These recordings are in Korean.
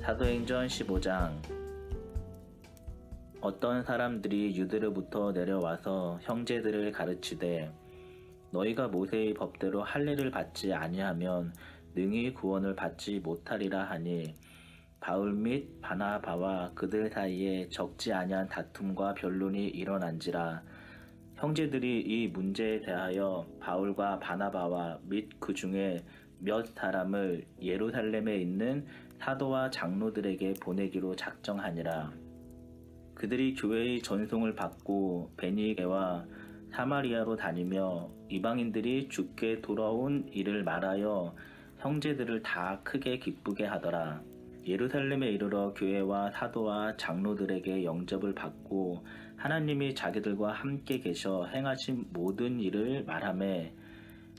사도행전 15장. 어떤 사람들이 유대로부터 내려와서 형제들을 가르치되 너희가 모세의 법대로 할례를 받지 아니하면 능히 구원을 받지 못하리라 하니 바울 및 바나바와 그들 사이에 적지 아니한 다툼과 변론이 일어난지라. 형제들이 이 문제에 대하여 바울과 바나바와 및 그 중에 몇 사람을 예루살렘에 있는 사도와 장로들에게 보내기로 작정하니라. 그들이 교회의 전송을 받고 베니게와 사마리아로 다니며 이방인들이 주께 돌아온 일을 말하여 형제들을 다 크게 기쁘게 하더라. 예루살렘에 이르러 교회와 사도와 장로들에게 영접을 받고 하나님이 자기들과 함께 계셔 행하신 모든 일을 말하매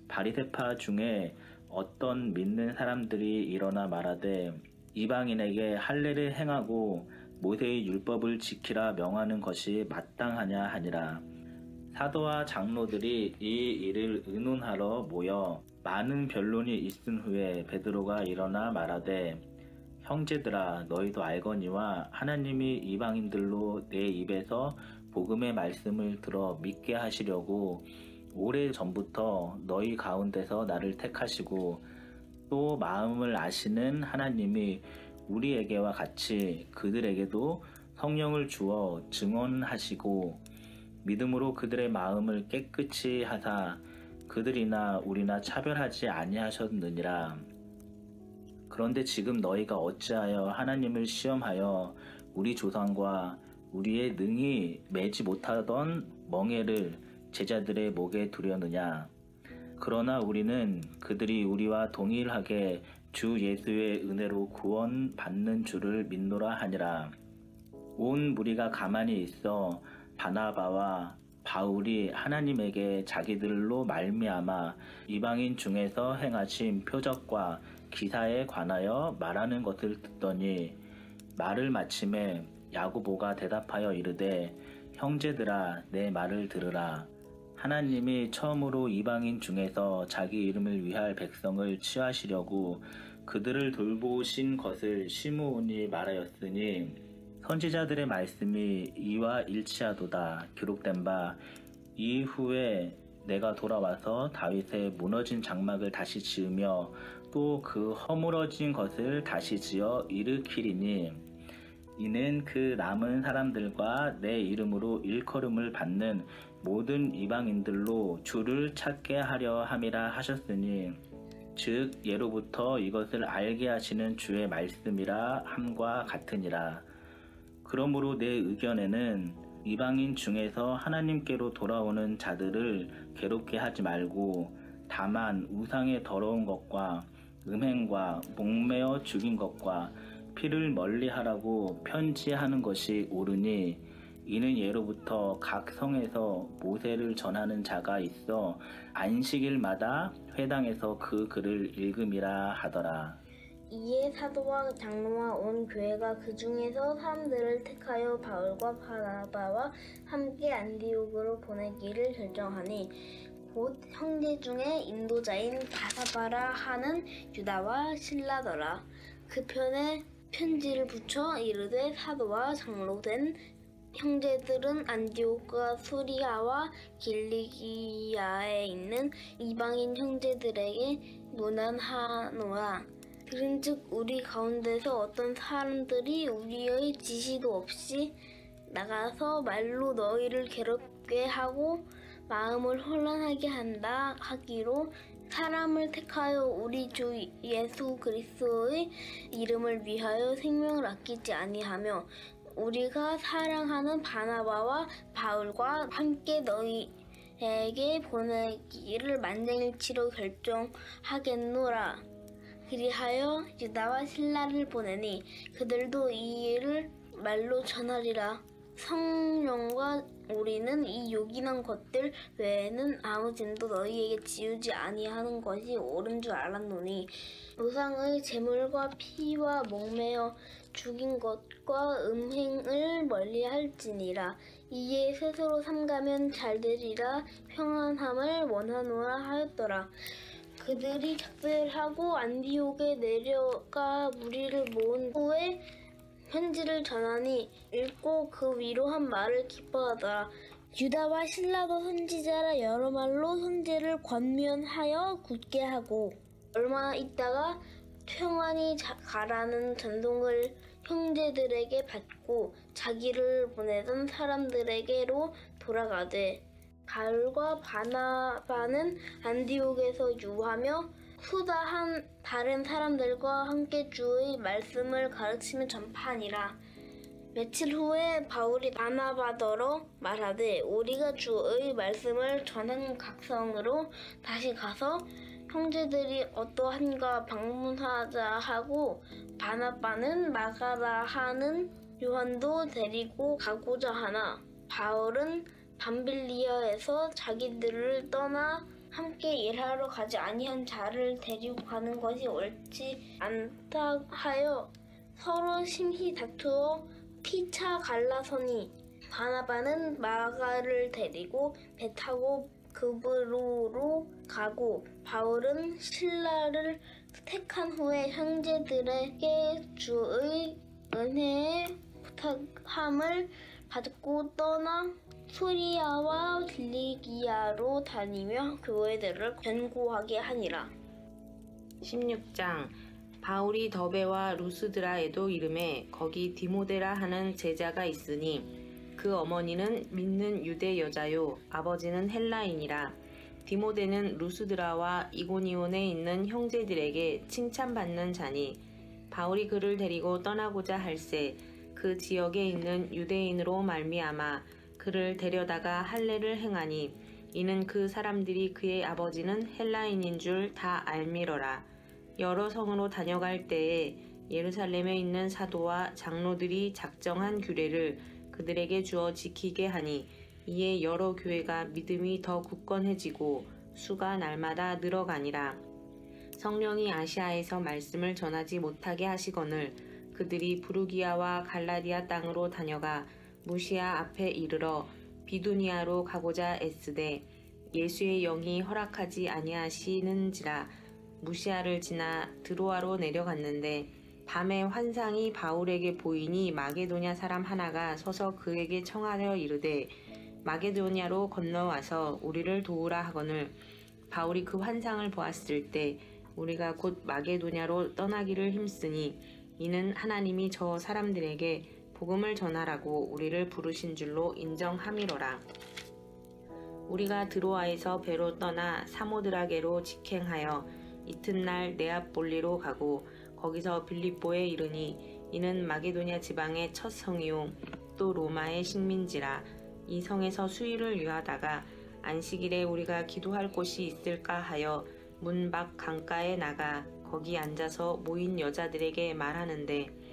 바리새파 중에 어떤 믿는 사람들이 일어나 말하되 이방인에게 할례를 행하고 모세의 율법을 지키라 명하는 것이 마땅하냐 하니라. 사도와 장로들이 이 일을 의논하러 모여 많은 변론이 있은 후에 베드로가 일어나 말하되 형제들아, 너희도 알거니와 하나님이 이방인들로 내 입에서 복음의 말씀을 들어 믿게 하시려고 오래 전부터 너희 가운데서 나를 택하시고 또 마음을 아시는 하나님이 우리에게와 같이 그들에게도 성령을 주어 증언하시고 믿음으로 그들의 마음을 깨끗이 하사 그들이나 우리나 차별하지 아니하셨느니라. 그런데 지금 너희가 어찌하여 하나님을 시험하여 우리 조상과 우리의 능히 매지 못하던 멍에를 제자들의 목에 두려느냐. 그러나 우리는 그들이 우리와 동일하게 주 예수의 은혜로 구원 받는 줄을 믿노라 하니라. 온 무리가 가만히 있어 바나바와 바울이 하나님에게 자기들로 말미암아 이방인 중에서 행하신 표적과 기사에 관하여 말하는 것을 듣더니 말을 마침에 야고보가 대답하여 이르되 형제들아, 내 말을 들으라. 하나님이 처음으로 이방인 중에서 자기 이름을 위할 백성을 취하시려고 그들을 돌보신 것을 시므온이 말하였으니 선지자들의 말씀이 이와 일치하도다. 기록된 바 이후에 내가 돌아와서 다윗의 무너진 장막을 다시 지으며 또 그 허물어진 것을 다시 지어 일으키리니 이는 그 남은 사람들과 내 이름으로 일컬음을 받는 모든 이방인들로 주를 찾게 하려 함이라 하셨으니 즉 예로부터 이것을 알게 하시는 주의 말씀이라 함과 같으니라. 그러므로 내 의견에는 이방인 중에서 하나님께로 돌아오는 자들을 괴롭게 하지 말고 다만 우상의 더러운 것과 음행과 목매어 죽인 것과 피를 멀리하라고 편지하는 것이 옳으니 이는 예로부터 각 성에서 모세를 전하는 자가 있어 안식일마다 회당에서 그 글을 읽음이라 하더라. 이에 사도와 장로와 온 교회가 그 중에서 사람들을 택하여 바울과 바나바와 함께 안디옥으로 보내기를 결정하니 곧 형제 중에 인도자인 바사바라 하는 유다와 실라더라. 그 편에 편지를 붙여 이르되 사도와 장로 된 형제들은 안디옥과 수리아와 길리기아에 있는 이방인 형제들에게 문안하노라. 그런즉 우리 가운데서 어떤 사람들이 우리의 지시도 없이 나가서 말로 너희를 괴롭게 하고 마음을 혼란하게 한다 하기로 사람을 택하여 우리 주 예수 그리스도의 이름을 위하여 생명을 아끼지 아니하며 우리가 사랑하는 바나바와 바울과 함께 너희에게 보내기를 만장일치로 결정하겠노라. 그리하여 유다와 실라를 보내니 그들도 이 일을 말로 전하리라. 성령과 우리는 이 요긴한 것들 외에는 아무 짐도 너희에게 지우지 아니하는 것이 옳은 줄 알았노니 우상의 제물과 피와 목매어 죽인 것과 음행을 멀리할지니라. 이에 스스로 삼가면 잘되리라 평안함을 원하노라 하였더라. 그들이 작별하고 안디옥에 내려가 무리를 모은 후에 편지를 전하니 읽고 그 위로 한 말을 기뻐하더라. 유다와 실라도 선지자라 여러 말로 형제를 권면하여 굳게 하고 얼마 있다가 평안히 가라는 전송을 형제들에게 받고 자기를 보내던 사람들에게로 돌아가되 바울과 바나바는 안디옥에서 유하며 수다한 다른 사람들과 함께 주의 말씀을 가르치며 전파하니라. 며칠 후에 바울이 바나바더러 말하되 우리가 주의 말씀을 전한 각성으로 다시 가서 형제들이 어떠한가 방문하자 하고 바나바는 마가라 하는 요한도 데리고 가고자 하나 바울은 밤빌리아에서 자기들을 떠나 함께 일하러 가지 아니한 자를 데리고 가는 것이 옳지 않다 하여 서로 심히 다투어 피차 갈라서니 바나바는 마가를 데리고 배 타고 그브로로 가고 바울은 실라를 택한 후에 형제들에게 주의 은혜에 부탁함을 받고 떠나 소리아와 길리기아로 다니며 교회들을 견고하게 하니라. 16장 바울이 더베와 루스드라에도 이름에 거기 디모데라 하는 제자가 있으니 그 어머니는 믿는 유대 여자요 아버지는 헬라인이라. 디모데는 루스드라와 이고니온에 있는 형제들에게 칭찬받는 자니 바울이 그를 데리고 떠나고자 할새 그 지역에 있는 유대인으로 말미암아 그를 데려다가 할례를 행하니 이는 그 사람들이 그의 아버지는 헬라인인 줄 다 알미러라. 여러 성으로 다녀갈 때에 예루살렘에 있는 사도와 장로들이 작정한 규례를 그들에게 주어 지키게 하니 이에 여러 교회가 믿음이 더 굳건해지고 수가 날마다 늘어가니라. 성령이 아시아에서 말씀을 전하지 못하게 하시거늘 그들이 부르기아와 갈라디아 땅으로 다녀가 무시아 앞에 이르러 비두니아로 가고자 애쓰되 예수의 영이 허락하지 아니하시는지라. 무시아를 지나 드로아로 내려갔는데 밤에 환상이 바울에게 보이니 마게도냐 사람 하나가 서서 그에게 청하여 이르되 마게도냐로 건너와서 우리를 도우라 하거늘 바울이 그 환상을 보았을 때 우리가 곧 마게도냐로 떠나기를 힘쓰니 이는 하나님이 저 사람들에게 복음을 전하라고 우리를 부르신 줄로 인정함이로라. 우리가 드로아에서 배로 떠나 사모드라게로 직행하여 이튿날 네아폴리로 가고 거기서 빌립보에 이르니 이는 마게도냐 지방의 첫 성이요 또 로마의 식민지라. 이 성에서 수일을 유하다가 안식일에 우리가 기도할 곳이 있을까 하여 문 밖 강가에 나가 거기 앉아서 모인 여자들에게 말하는데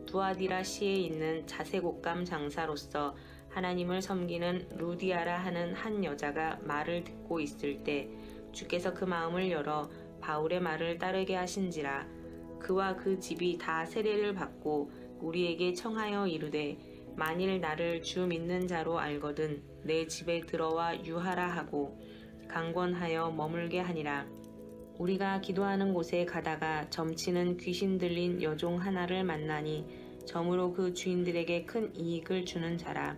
두아디라 시에 있는 자색옷감 장사로서 하나님을 섬기는 루디아라 하는 한 여자가 말을 듣고 있을 때 주께서 그 마음을 열어 바울의 말을 따르게 하신지라. 그와 그 집이 다 세례를 받고 우리에게 청하여 이르되 만일 나를 주 믿는 자로 알거든 내 집에 들어와 유하라 하고 강권하여 머물게 하니라. 우리가 기도하는 곳에 가다가 점치는 귀신 들린 여종 하나를 만나니 점으로 그 주인들에게 큰 이익을 주는 자라.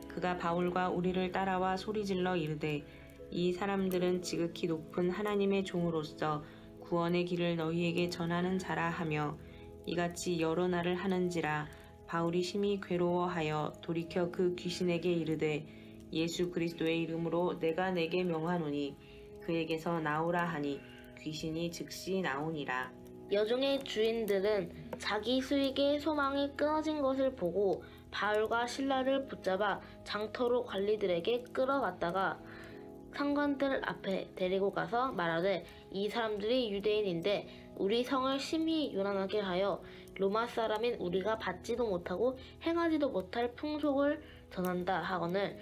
그가 바울과 우리를 따라와 소리질러 이르되 이 사람들은 지극히 높은 하나님의 종으로서 구원의 길을 너희에게 전하는 자라 하며 이같이 여러 날을 하는지라. 바울이 심히 괴로워하여 돌이켜 그 귀신에게 이르되 예수 그리스도의 이름으로 내가 내게 명하노니 그에게서 나오라 하니 귀신이 즉시 나오니라. 여종의 주인들은 자기 수익의 소망이 끊어진 것을 보고 바울과 실라를 붙잡아 장터로 관리들에게 끌어갔다가 상관들 앞에 데리고 가서 말하되 이 사람들이 유대인인데 우리 성을 심히 요란하게 하여 로마 사람인 우리가 받지도 못하고 행하지도 못할 풍속을 전한다 하거늘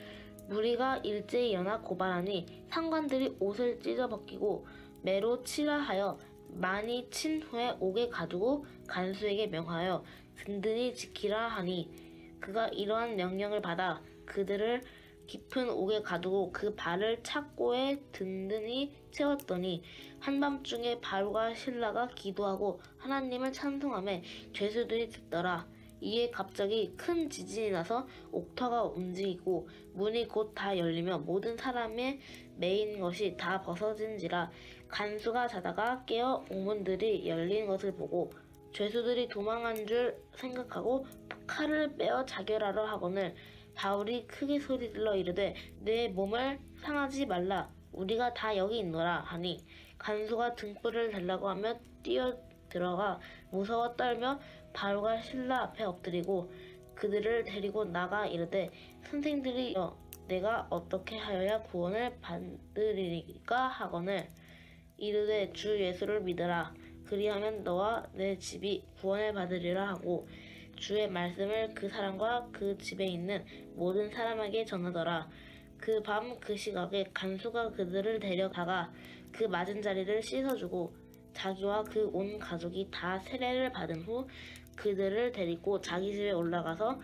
무리가 일제히 일어나 고발하니 상관들이 옷을 찢어벗기고 매로 치라 하여 많이 친 후에 옥에 가두고 간수에게 명하여 든든히 지키라 하니 그가 이러한 명령을 받아 그들을 깊은 옥에 가두고 그 발을 착고에 든든히 채웠더니 한밤중에 바울과 실라가 기도하고 하나님을 찬송하며 죄수들이 듣더라. 이에 갑자기 큰 지진이 나서 옥터가 움직이고 문이 곧 다 열리며 모든 사람의 매인 것이 다 벗어진지라. 간수가 자다가 깨어 옥문들이 열린 것을 보고 죄수들이 도망한 줄 생각하고 칼을 빼어 자결하려 하거늘 바울이 크게 소리질러 이르되 내 몸을 상하지 말라. 우리가 다 여기 있노라 하니 간수가 등불을 달라고 하며 뛰어 들어가 무서워 떨며 바울과 실라 앞에 엎드리고 그들을 데리고 나가 이르되 선생들이여 내가 어떻게 하여야 구원을 받으리까 하거늘 이르되 주 예수를 믿으라. 그리하면 너와 내 집이 구원을 받으리라 하고 주의 말씀을 그 사람과 그 집에 있는 모든 사람에게 전하더라. 그 밤 그 시각에 간수가 그들을 데려다가 그 맞은 자리를 씻어주고 자기와 그 온 가족이 다 세례를 받은 후 그들을 데리고 자기 집에 올라가서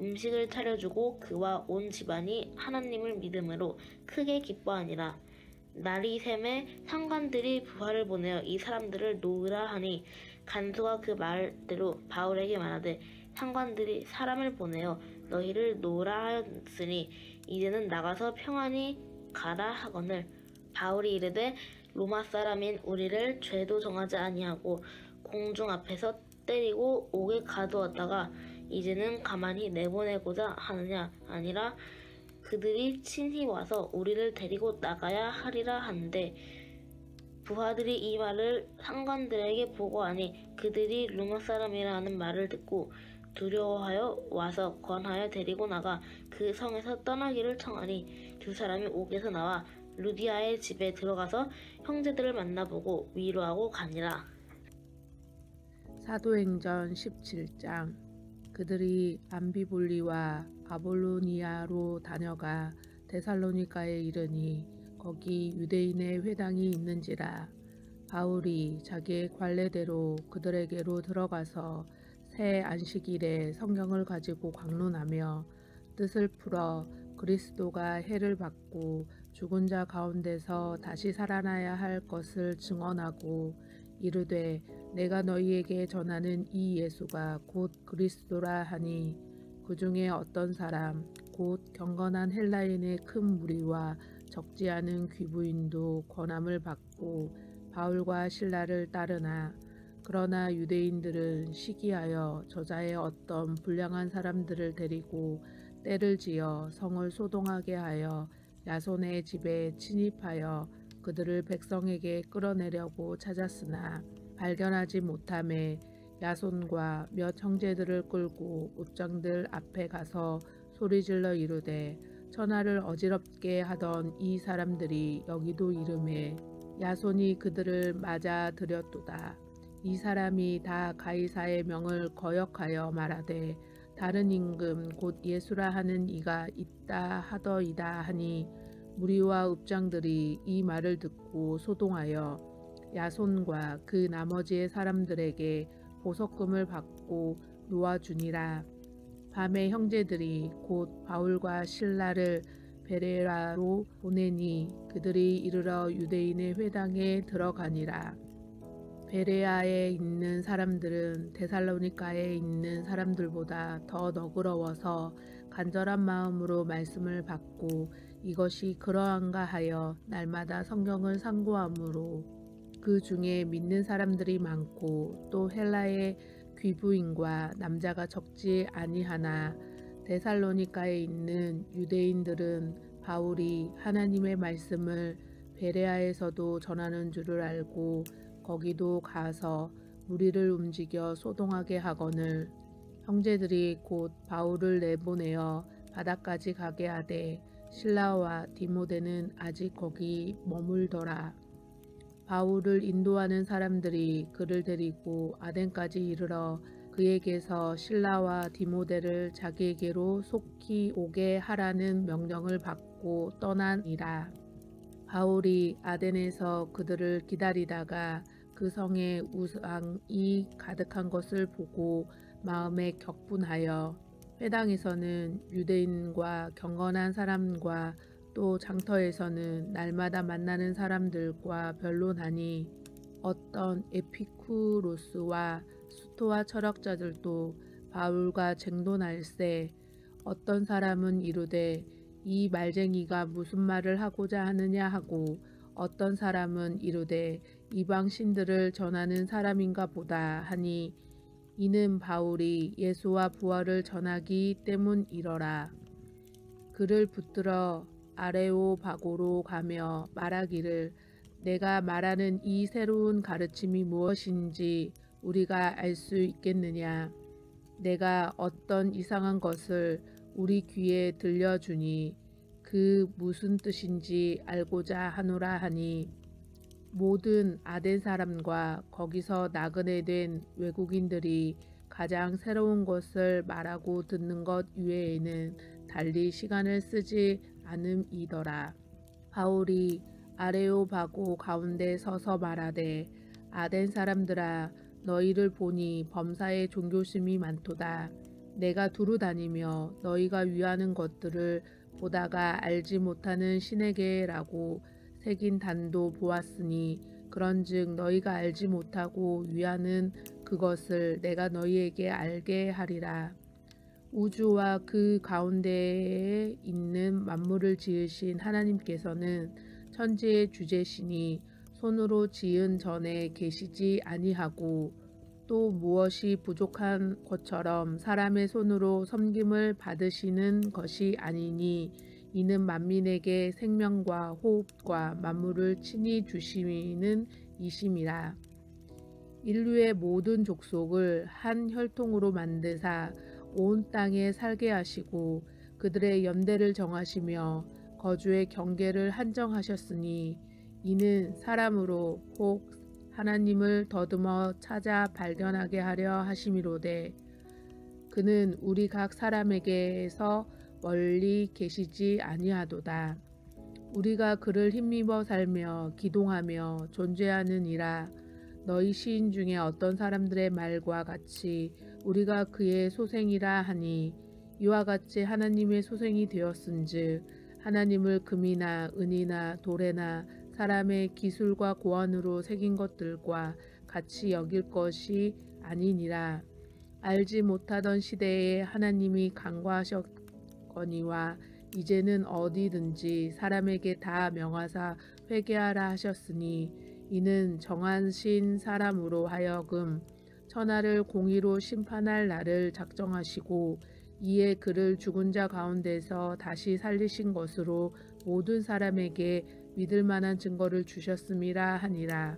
음식을 차려주고 그와 온 집안이 하나님을 믿음으로 크게 기뻐하니라. 날이 샘에 상관들이 부하를 보내어 이 사람들을 놓으라 하니 간수가 그 말대로 바울에게 말하되 상관들이 사람을 보내어 너희를 놓으라 하였으니 이제는 나가서 평안히 가라 하거늘 바울이 이르되 로마 사람인 우리를 죄도 정하지 아니하고 공중 앞에서 때리고 옥에 가두었다가 이제는 가만히 내보내고자 하느냐 아니라 그들이 친히 와서 우리를 데리고 나가야 하리라 하는데 부하들이 이 말을 상관들에게 보고하니 그들이 로마 사람이라 하는 말을 듣고 두려워하여 와서 권하여 데리고 나가 그 성에서 떠나기를 청하니 두 사람이 옥에서 나와 루디아의 집에 들어가서 형제들을 만나보고 위로하고 가니라. 사도행전 17장. 그들이 암비볼리와 아볼로니아로 다녀가 데살로니가에 이르니 거기 유대인의 회당이 있는지라. 바울이 자기의 관례대로 그들에게로 들어가서 새 안식일에 성경을 가지고 강론하며 뜻을 풀어 그리스도가 해를 받고 죽은 자 가운데서 다시 살아나야 할 것을 증언하고 이르되 내가 너희에게 전하는 이 예수가 곧 그리스도라 하니 그 중에 어떤 사람 곧 경건한 헬라인의 큰 무리와 적지 않은 귀부인도 권함을 받고 바울과 실라를 따르나 그러나 유대인들은 시기하여 저자의 어떤 불량한 사람들을 데리고 때를 지어 성을 소동하게 하여 야손의 집에 침입하여 그들을 백성에게 끌어내려고 찾았으나 발견하지 못하매 야손과 몇 형제들을 끌고 읍장들 앞에 가서 소리질러 이르되 천하를 어지럽게 하던 이 사람들이 여기도 이르매 야손이 그들을 맞아 들였도다. 이 사람이 다 가이사의 명을 거역하여 말하되 다른 임금 곧 예수라 하는 이가 있다 하더이다 하니 무리와 읍장들이 이 말을 듣고 소동하여 야손과 그 나머지의 사람들에게 보석금을 받고 놓아주니라. 밤에 형제들이 곧 바울과 실라를 베레라로 보내니 그들이 이르러 유대인의 회당에 들어가니라. 베레아에 있는 사람들은 데살로니가에 있는 사람들보다 더 너그러워서 간절한 마음으로 말씀을 받고 이것이 그러한가 하여 날마다 성경을 상고하므로 그 중에 믿는 사람들이 많고 또 헬라의 귀부인과 남자가 적지 아니하나 데살로니가에 있는 유대인들은 바울이 하나님의 말씀을 베레아에서도 전하는 줄을 알고 거기도 가서 무리를 움직여 소동하게 하거늘 형제들이 곧 바울을 내보내어 바다까지 가게 하되 실라와 디모데는 아직 거기 머물더라. 바울을 인도하는 사람들이 그를 데리고 아덴까지 이르러 그에게서 실라와 디모데를 자기에게로 속히 오게 하라는 명령을 받고 떠나니라. 바울이 아덴에서 그들을 기다리다가 그 성에 우상이 가득한 것을 보고 마음에 격분하여 회당에서는 유대인과 경건한 사람과 또 장터에서는 날마다 만나는 사람들과 변론하니 어떤 에피쿠로스와 수토와 철학자들도 바울과 쟁론할세. 어떤 사람은 이르되 이 말쟁이가 무슨 말을 하고자 하느냐 하고 어떤 사람은 이르되 이방 신들을 전하는 사람인가 보다 하니 이는 바울이 예수와 부활을 전하기 때문이러라. 그를 붙들어 아레오바고로 가며 말하기를 내가 말하는 이 새로운 가르침이 무엇인지 우리가 알 수 있겠느냐. 내가 어떤 이상한 것을 우리 귀에 들려주니 그 무슨 뜻인지 알고자 하노라 하니 모든 아덴 사람과 거기서 나그네 된 외국인들이 가장 새로운 것을 말하고 듣는 것 외에는 달리 시간을 쓰지 않음이더라. 바울이 아레오바고 가운데 서서 말하되 아덴 사람들아 너희를 보니 범사에 종교심이 많도다. 내가 두루 다니며 너희가 위하는 것들을 보다가 알지 못하는 신에게라고 새긴 단도 보았으니 그런즉 너희가 알지 못하고 위하는 그것을 내가 너희에게 알게 하리라. 우주와 그 가운데에 있는 만물을 지으신 하나님께서는 천지의 주제시니 손으로 지은 전에 계시지 아니하고 또 무엇이 부족한 것처럼 사람의 손으로 섬김을 받으시는 것이 아니니 이는 만민에게 생명과 호흡과 만물을 친히 주시는 이심이라. 인류의 모든 족속을 한 혈통으로 만드사 온 땅에 살게 하시고 그들의 연대를 정하시며 거주의 경계를 한정하셨으니 이는 사람으로 혹 하나님을 더듬어 찾아 발견하게 하려 하심이로되 그는 우리 각 사람에게서 멀리 계시지 아니하도다. 우리가 그를 힘입어 살며 기동하며 존재하느니라. 너희 시인 중에 어떤 사람들의 말과 같이 우리가 그의 소생이라 하니 이와 같이 하나님의 소생이 되었은즉 하나님을 금이나 은이나 돌에나 사람의 기술과 고안으로 새긴 것들과 같이 여길 것이 아니니라. 알지 못하던 시대에 하나님이 간과하셨거니와 이제는 어디든지 사람에게 다 명하사 회개하라 하셨으니 이는 정하신 사람으로 하여금 천하를 공의로 심판할 날을 작정하시고 이에 그를 죽은 자 가운데서 다시 살리신 것으로 모든 사람에게 믿을 만한 증거를 주셨음이라 하니라.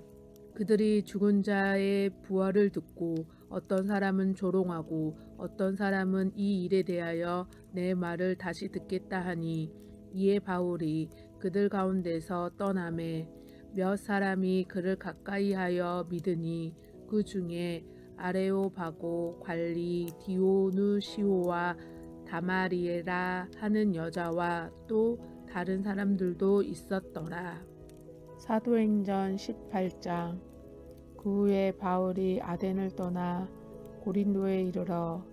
그들이 죽은 자의 부활을 듣고 어떤 사람은 조롱하고 어떤 사람은 이 일에 대하여 내 말을 다시 듣겠다 하니 이에 바울이 그들 가운데서 떠나매 몇 사람이 그를 가까이하여 믿으니 그 중에 아레오바고 관리 디오누시오와 다마리에라 하는 여자와 또 다른 사람들도 있었더라. 사도행전 18장. 그 후에 바울이 아덴을 떠나 고린도에 이르러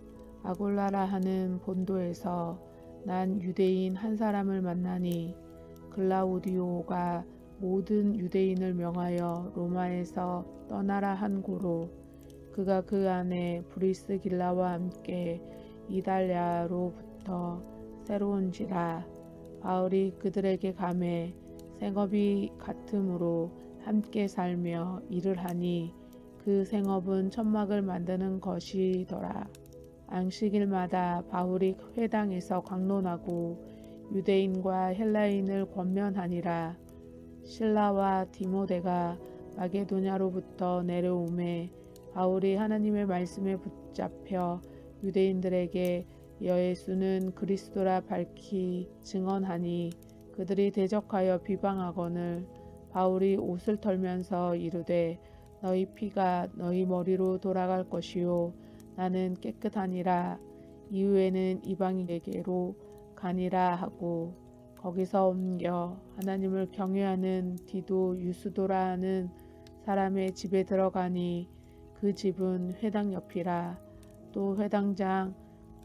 아골라라 하는 본도에서 난 유대인 한 사람을 만나니 글라우디오가 모든 유대인을 명하여 로마에서 떠나라 한 고로 그가 그 안에 브리스길라와 함께 이달랴로부터 새로운지라. 바울이 그들에게 가매 생업이 같으므로 함께 살며 일을 하니 그 생업은 천막을 만드는 것이더라. 안식일마다 바울이 회당에서 강론하고 유대인과 헬라인을 권면하니라. 실라와 디모데가 마게도냐로부터 내려오매 바울이 하나님의 말씀에 붙잡혀 유대인들에게 여예수는 그리스도라 밝히 증언하니 그들이 대적하여 비방하거늘 바울이 옷을 털면서 이르되 너희 피가 너희 머리로 돌아갈 것이요 나는 깨끗하니라. 이후에는 이방인에게로 가니라 하고 거기서 옮겨 하나님을 경외하는 디도 유스도라 하는 사람의 집에 들어가니 그 집은 회당 옆이라. 또 회당장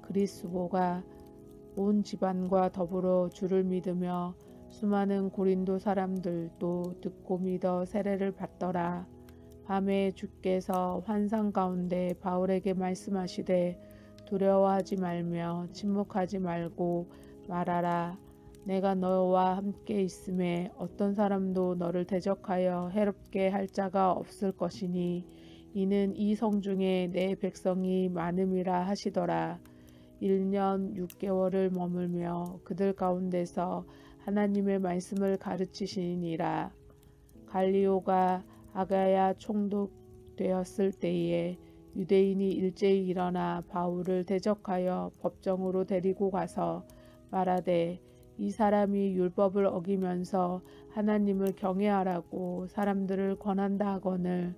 그리스도가 온 집안과 더불어 주를 믿으며 수많은 고린도 사람들도 듣고 믿어 세례를 받더라. 밤에 주께서 환상 가운데 바울에게 말씀하시되 두려워하지 말며 침묵하지 말고 말하라. 내가 너와 함께 있음에 어떤 사람도 너를 대적하여 해롭게 할 자가 없을 것이니 이는 이 성중에 내 백성이 많음이라 하시더라. 1년 6개월을 머물며 그들 가운데서 하나님의 말씀을 가르치시니라. 갈리오가 아가야 총독되었을 때에 유대인이 일제히 일어나 바울을 대적하여 법정으로 데리고 가서 말하되 이 사람이 율법을 어기면서 하나님을 경외하라고 사람들을 권한다 하거늘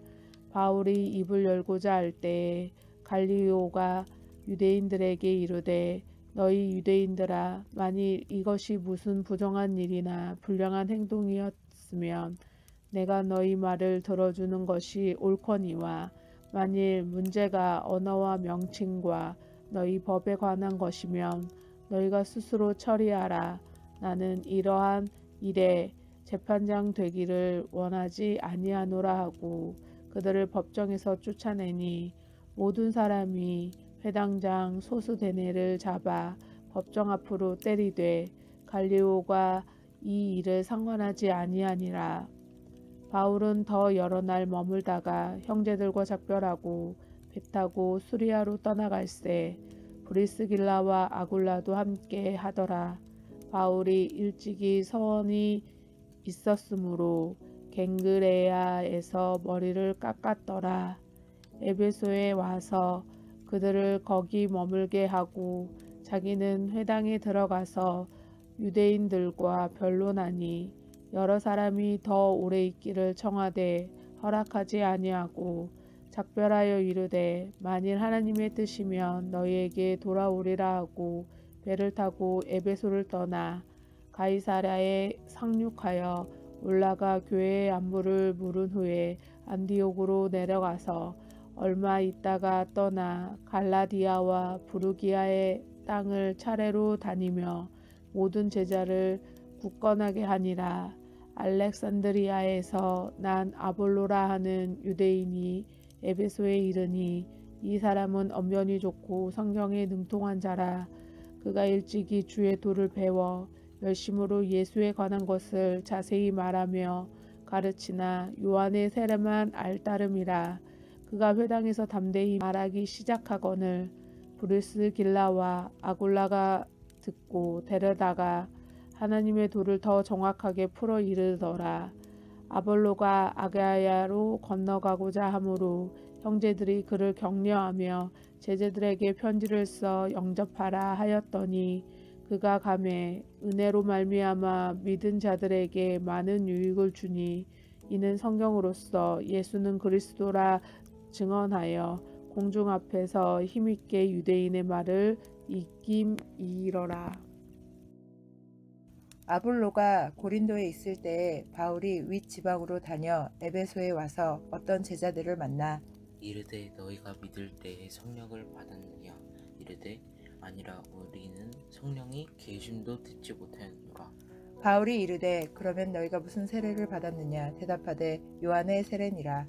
바울이 입을 열고자 할 때에 갈리오가 유대인들에게 이르되 너희 유대인들아 만일 이것이 무슨 부정한 일이나 불량한 행동이었으면 내가 너희 말을 들어주는 것이 옳거니와 만일 문제가 언어와 명칭과 너희 법에 관한 것이면 너희가 스스로 처리하라. 나는 이러한 일에 재판장 되기를 원하지 아니하노라 하고 그들을 법정에서 쫓아내니 모든 사람이 회당장 소스데네를 잡아 법정 앞으로 때리되 갈리오가 이 일을 상관하지 아니하니라. 바울은 더 여러 날 머물다가 형제들과 작별하고 배 타고 수리아로 떠나갈새 브리스길라와 아굴라도 함께 하더라. 바울이 일찍이 서원이 있었으므로 갱그레아에서 머리를 깎았더라. 에베소에 와서 그들을 거기 머물게 하고 자기는 회당에 들어가서 유대인들과 변론하니 여러 사람이 더 오래 있기를 청하되 허락하지 아니하고 작별하여 이르되 만일 하나님의 뜻이면 너희에게 돌아오리라 하고 배를 타고 에베소를 떠나 가이사랴에 상륙하여 올라가 교회의 안부를 물은 후에 안디옥으로 내려가서 얼마 있다가 떠나 갈라디아와 부르기아의 땅을 차례로 다니며 모든 제자를 굳건하게 하니라. 알렉산드리아에서 난 아볼로라 하는 유대인이 에베소에 이르니 이 사람은 언변이 좋고 성경에 능통한 자라. 그가 일찍이 주의 도를 배워 열심으로 예수에 관한 것을 자세히 말하며 가르치나 요한의 세례만 알따름이라. 그가 회당에서 담대히 말하기 시작하거늘 브리스길라와 아굴라가 듣고 데려다가 하나님의 도를 더 정확하게 풀어 이르더라. 아볼로가 아가야로 건너가고자 하므로 형제들이 그를 격려하며 제자들에게 편지를 써 영접하라 하였더니 그가 가매 은혜로 말미암아 믿은 자들에게 많은 유익을 주니 이는 성경으로서 예수는 그리스도라 증언하여 공중 앞에서 힘있게 유대인의 말을 이김이러라. 아볼로가 고린도에 있을 때에 바울이 윗지방으로 다녀 에베소에 와서 어떤 제자들을 만나 이르되 너희가 믿을 때에 성령을 받았느냐 이르되 아니라 우리는 성령이 계심도 듣지 못하였노라. 바울이 이르되 그러면 너희가 무슨 세례를 받았느냐 대답하되 요한의 세례니라.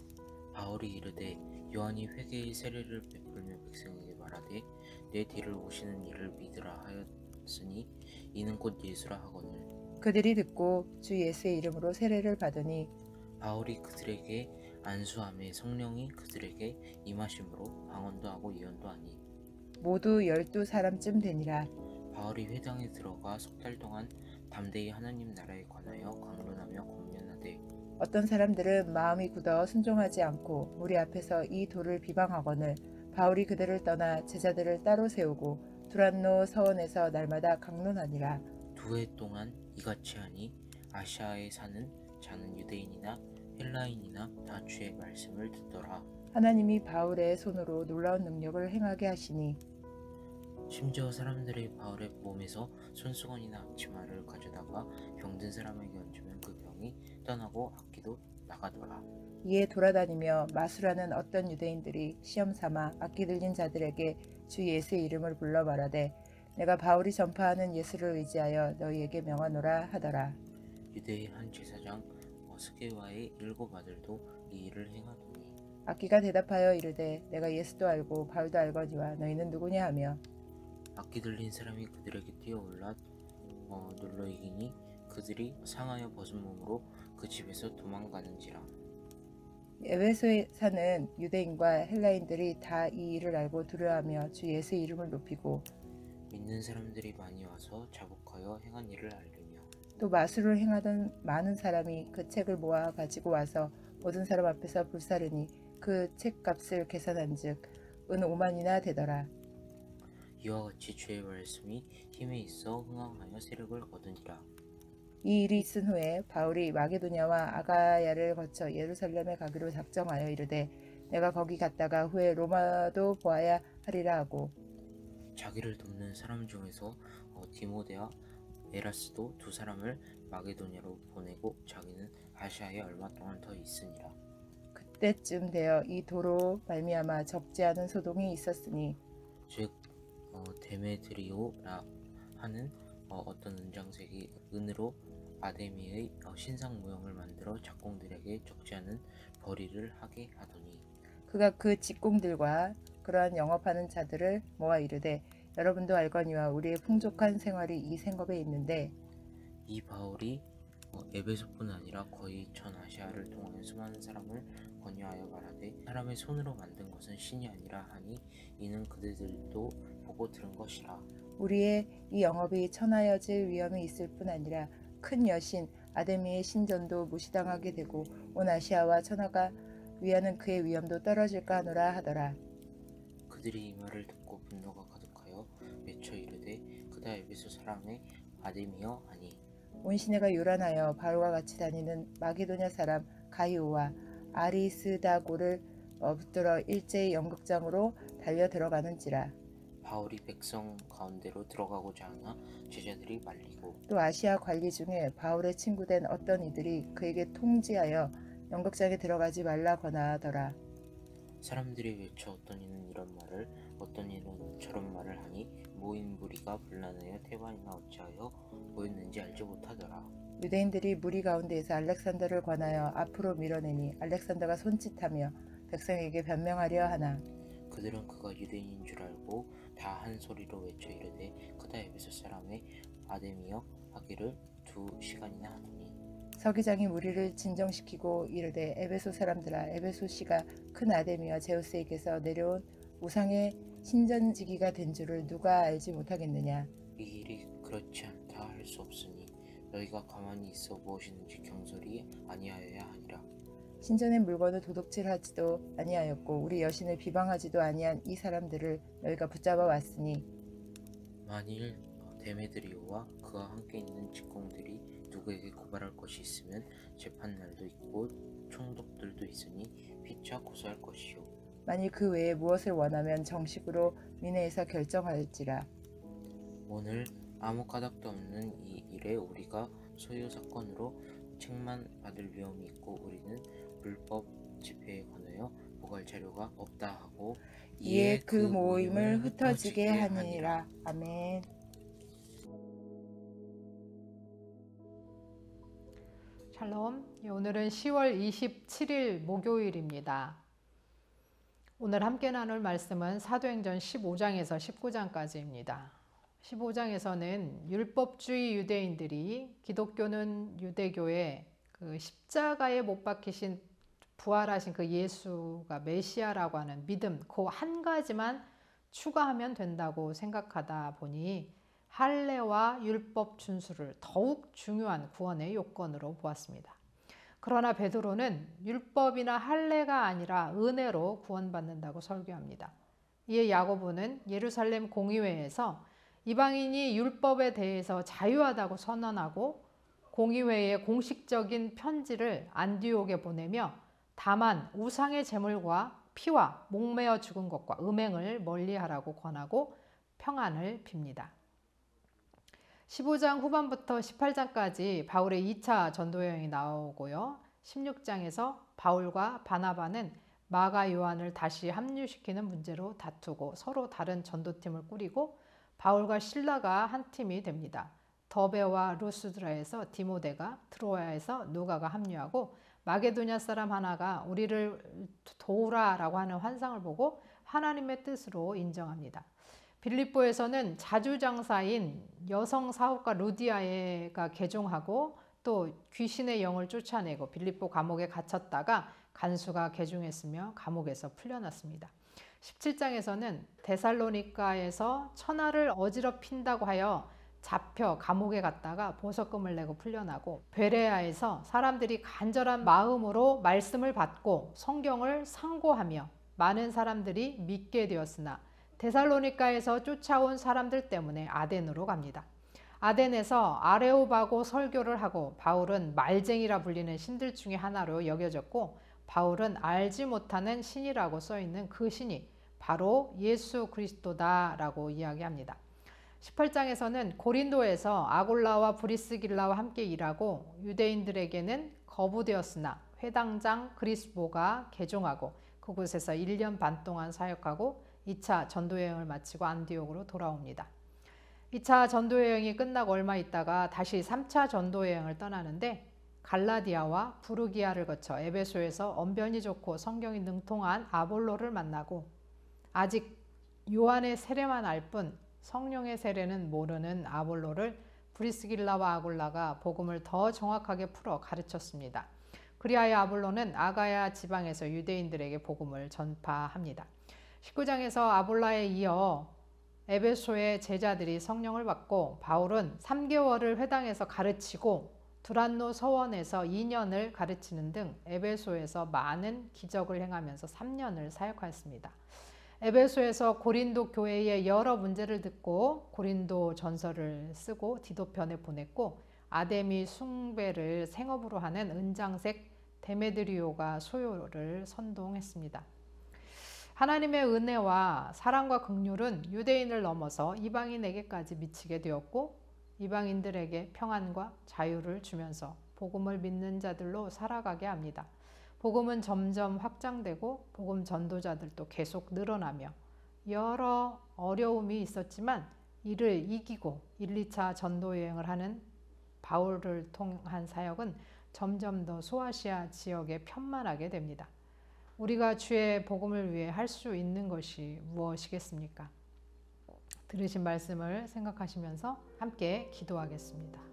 바울이 이르되 요한이 회개의 세례를 베풀며 백성에게 말하되 내 뒤를 오시는 이를 믿으라 하였으니 이는 곧 예수라 하거늘 그들이 듣고 주 예수의 이름으로 세례를 받으니 바울이 그들에게 안수함에 성령이 그들에게 임하심으로 방언도 하고 예언도 하니 모두 12사람쯤 되니라. 바울이 회당에 들어가 석 달 동안 담대히 하나님 나라에 관하여 강론하며 권면하되 어떤 사람들은 마음이 굳어 순종하지 않고 무리 앞에서 이 도를 비방하거늘 바울이 그들을 떠나 제자들을 따로 세우고 두란노 서원에서 날마다 강론하니라. 2해 동안 이같이 하니 아시아에 사는 자는 유대인이나 헬라인이나 다 주의 말씀을 듣더라. 하나님이 바울의 손으로 놀라운 능력을 행하게 하시니 심지어 사람들이 바울의 몸에서 손수건이나 앞치마를 가져다가 병든 사람에게 얹으면 그 병이 떠나고 악기도 나가더라. 이에 돌아다니며 마수라는 어떤 유대인들이 시험 삼아 악기 들린 자들에게 주 예수의 이름을 불러 말하되 내가 바울이 전파하는 예수를 의지하여 너희에게 명하노라 하더라. 유대의 한 제사장 스게와의 7 아들도 이 일을 행하더니 악기가 대답하여 이르되 내가 예수도 알고 바울도 알거니와 너희는 누구냐 하며 악기 들린 사람이 그들에게 뛰어올라 눌러 이기니 그들이 상하여 벗은 몸으로 그 집에서 도망가는지라. 에베소에 사는 유대인과 헬라인들이 다 이 일을 알고 두려워하며 주 예수의 이름을 높이고 믿는 사람들이 많이 와서 자복하여 행한 일을 알리며 또 마술을 행하던 많은 사람이 그 책을 모아 가지고 와서 모든 사람 앞에서 불사르니 그 책값을 계산한즉 은 5만이나 되더라. 이와 같이 주의 말씀이 힘에 있어 흥황하여 세력을 얻으니라. 이 일이 있은 후에 바울이 마게도냐와 아가야를 거쳐 예루살렘에 가기로 작정하여 이르되 내가 거기 갔다가 후에 로마도 보아야 하리라 하고 자기를 돕는 사람 중에서 디모데와 에라스도 2 사람을 마게도냐로 보내고 자기는 아시아에 얼마 동안 더 있으니라. 그때쯤 되어 이 도로 말미암아 적지 않은 소동이 있었으니 즉 데메드리오라 하는 어떤 은장색이 은으로 아데미의 신상 모형을 만들어 작공들에게 적지 않은 벌이를 하게 하더니 그가 그 직공들과 그러한 영업하는 자들을 모아 이르되 여러분도 알거니와 우리의 풍족한 생활이 이 생업에 있는데 이 바울이 에베소뿐 아니라 거의 전 아시아를 통하여 수많은 사람을 권유하여 말하되 사람의 손으로 만든 것은 신이 아니라 하니 이는 그들도 보고 들은 것이라. 우리의 이 영업이 천하여질 위험이 있을 뿐 아니라 큰 여신 아데미의 신전도 무시당하게 되고 온 아시아와 천하가 위하는 그의 위엄도 떨어질까 하노라 하더라. 그들이 이 말을 듣고 분노가 가득하여 외쳐 이르되 그다 에베소 사람의 아데미여 하니 온 시내가 요란하여 바울과 같이 다니는 마게도냐 사람 가이오와 아리스다고를 붙들어 일제히 연극장으로 달려 들어가는지라. 바울이 백성 가운데로 들어가고자 하나 제자들이 말리고 또 아시아 관리 중에 바울의 친구된 어떤 이들이 그에게 통지하여 연극장에 들어가지 말라 권하더라. 사람들이 외쳐 어떤 이는 이런 말을 어떤 이는 저런 말을 하니 모인 무리가 분란하여 태반이나 어찌하여 모였는지 알지 못하더라. 유대인들이 무리 가운데에서 알렉산더를 권하여 앞으로 밀어내니 알렉산더가 손짓하며 백성에게 변명하려 하나 그들은 그가 유대인인 줄 알고 다 한 소리로 외쳐 이르되 그다 에베소 사람의 아데미여 하기를 2시간이나 하더니 서기장이 무리를 진정시키고 이르되 에베소 사람들아 에베소시가 큰 아데미와 제우스에게서 내려온 우상의 신전지기가 된 줄을 누가 알지 못하겠느냐. 이 일이 그렇지 않다 할 수 없으니 너희가 가만히 있어 무엇이든지 경솔이 아니하여야 하니라. 신전의 물건을 도둑질하지도 아니하였고 우리 여신을 비방하지도 아니한 이 사람들을 너희가 붙잡아 왔으니 만일 데메드리오와 그와 함께 있는 직공들이 누구에게 고발할 것이 있으면 재판날도 있고 총독들도 있으니 피차 고소할 것이요. 만일 그 외에 무엇을 원하면 정식으로 민회에서 결정할지라. 오늘 아무 까닭도 없는 이 일에 우리가 소유 사건으로 책만 받을 위험이 있고 우리는 불법 집회에 관하여 보갈 자료가 없다 하고 이에 그 모임을 흩어지게 하니라. 아멘. 샬롬. 오늘은 10월 27일 목요일입니다. 오늘 함께 나눌 말씀은 사도행전 15장에서 19장까지입니다. 15장에서는 율법주의 유대인들이 기독교는 유대교의 그 십자가에 못 박히신 부활하신 그 예수가 메시아라고 하는 믿음, 그 한 가지만 추가하면 된다고 생각하다 보니 할례와 율법 준수를 더욱 중요한 구원의 요건으로 보았습니다. 그러나 베드로는 율법이나 할례가 아니라 은혜로 구원받는다고 설교합니다. 이에 야고보는 예루살렘 공의회에서 이방인이 율법에 대해서 자유하다고 선언하고 공의회에 공식적인 편지를 안디옥에 보내며 다만 우상의 제물과 피와 목매어 죽은 것과 음행을 멀리하라고 권하고 평안을 빕니다. 15장 후반부터 18장까지 바울의 2차 전도여행이 나오고요. 16장에서 바울과 바나바는 마가 요한을 다시 합류시키는 문제로 다투고 서로 다른 전도팀을 꾸리고 바울과 실라가 한 팀이 됩니다. 더베와 루스드라에서 디모데가, 트로아에서 누가가 합류하고 마게도냐 사람 하나가 우리를 도우라라고 하는 환상을 보고 하나님의 뜻으로 인정합니다. 빌립보에서는 자주장사인 여성 사업가 루디아가 개종하고 또 귀신의 영을 쫓아내고 빌립보 감옥에 갇혔다가 간수가 개종했으며 감옥에서 풀려났습니다. 17장에서는 데살로니가에서 천하를 어지럽힌다고 하여 잡혀 감옥에 갔다가 보석금을 내고 풀려나고 베레아에서 사람들이 간절한 마음으로 말씀을 받고 성경을 상고하며 많은 사람들이 믿게 되었으나 데살로니가에서 쫓아온 사람들 때문에 아덴으로 갑니다. 아덴에서 아레오바고 설교를 하고 바울은 말쟁이라 불리는 신들 중에 하나로 여겨졌고 바울은 알지 못하는 신이라고 써있는 그 신이 바로 예수 그리스도다라고 이야기합니다. 18장에서는 고린도에서 아골라와 브리스길라와 함께 일하고 유대인들에게는 거부되었으나 회당장 그리스보가 개종하고 그곳에서 1년 반 동안 사역하고 2차 전도여행을 마치고 안디옥으로 돌아옵니다. 2차 전도여행이 끝나고 얼마 있다가 다시 3차 전도여행을 떠나는데 갈라디아와 부르기아를 거쳐 에베소에서 언변이 좋고 성경이 능통한 아볼로를 만나고 아직 요한의 세례만 알 뿐 성령의 세례는 모르는 아볼로를 브리스길라와 아골라가 복음을 더 정확하게 풀어 가르쳤습니다. 그리하여 아볼로는 아가야 지방에서 유대인들에게 복음을 전파합니다. 19장에서 아볼라에 이어 에베소의 제자들이 성령을 받고 바울은 3개월을 회당에서 가르치고 두란노 서원에서 2년을 가르치는 등 에베소에서 많은 기적을 행하면서 3년을 사역하였습니다. 에베소에서 고린도 교회의 여러 문제를 듣고 고린도 전서를 쓰고 디도편에 보냈고 아데미 숭배를 생업으로 하는 은장색 데메드리오가 소요를 선동했습니다. 하나님의 은혜와 사랑과 긍휼은 유대인을 넘어서 이방인에게까지 미치게 되었고 이방인들에게 평안과 자유를 주면서 복음을 믿는 자들로 살아가게 합니다. 복음은 점점 확장되고 복음 전도자들도 계속 늘어나며 여러 어려움이 있었지만 이를 이기고 1, 2차 전도여행을 하는 바울을 통한 사역은 점점 더 소아시아 지역에 편만하게 됩니다. 우리가 주의 복음을 위해 할 수 있는 것이 무엇이겠습니까? 들으신 말씀을 생각하시면서 함께 기도하겠습니다.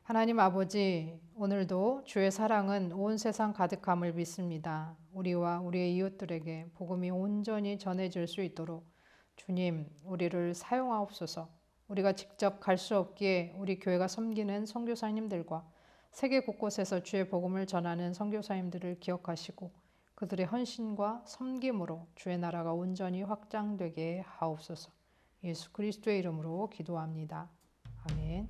하나님 아버지, 오늘도 주의 사랑은 온 세상 가득함을 믿습니다. 우리와 우리의 이웃들에게 복음이 온전히 전해질 수 있도록 주님, 우리를 사용하옵소서. 우리가 직접 갈 수 없기에 우리 교회가 섬기는 선교사님들과 세계 곳곳에서 주의 복음을 전하는 선교사님들을 기억하시고 그들의 헌신과 섬김으로 주의 나라가 온전히 확장되게 하옵소서. 예수 그리스도의 이름으로 기도합니다. 아멘.